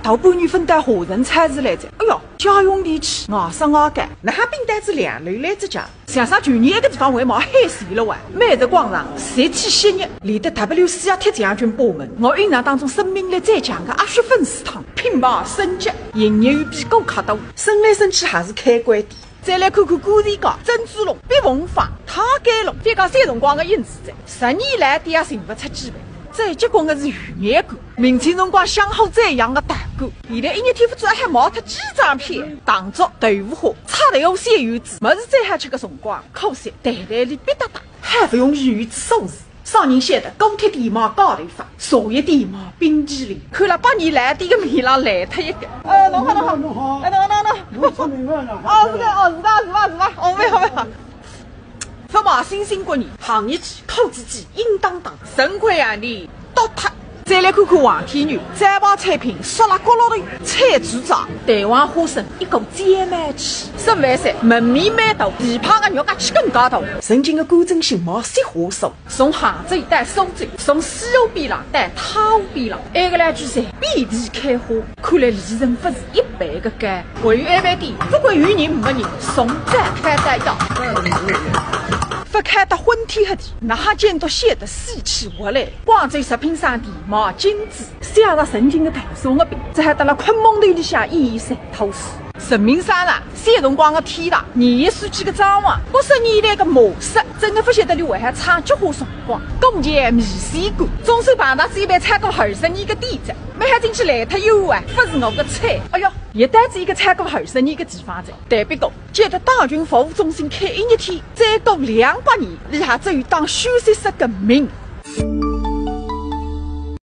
大半年分担华人菜市来着。哎哟，家用电器，外生外干，那哈饼单子2楼来着家。想啥去年一个地方为毛海水了哇？每日广场热气昔日，连得 WC 铁将军部门，我印象当中生命力最强的阿雪粉丝汤，品牌升级，营业额比顾客多，升来升去还是开关店。再来看看古田街、珍珠龙、碧凤坊、太监龙，别讲三辰光的印子在，10年来店也寻不出几万。最结棍的是鱼眼馆，明清辰光香火最扬的大馆，现在一日天不做还冒脱几张片，糖粥、豆腐花、炒豆腐、咸鱼子，么是最好吃的辰光，可惜袋袋里瘪哒哒，还不用鱼子收拾。少人写的锅贴地毛高头发，茶叶地毛冰淇淋，看了8年来店的面浪烂脱一个。侬好，侬好，侬好，侬出名了哦，是吧？哦，没好。不嘛，新兴国年，行业季、科技季，应当当，神快洋里倒塌。再来看看黄天牛，摘包菜品，烧腊角落头，菜猪掌，蛋黄花生，一个煎麦起，十万三，门面蛮大，地胖的肉吃更加大。曾经的古镇新毛雪花酥，从杭州带苏州，从西湖边浪带太湖边浪，埃个两句山遍地开花，看来利润不是100个干。位于安排店，不管有人没人，送再开单要。不开得昏天黑地，哪哈见到写的死气活来？广州食品商店毛金子，想着曾经的大宋的病，这还得了昆蒙头里下一山透视。人民商场，三辰光的天堂，年夜书记的张望，50年来的模式，真的不晓得你为啥唱菊花辰光，宫前米线馆，中手旁堂是一般超过20年的店子，没喊进去来脱油啊，不是我的菜。哎哟，一旦是一个超过20年的地方子，代表讲，接着大群服务中心开1日天，再过200年，你还只有当休息室的命。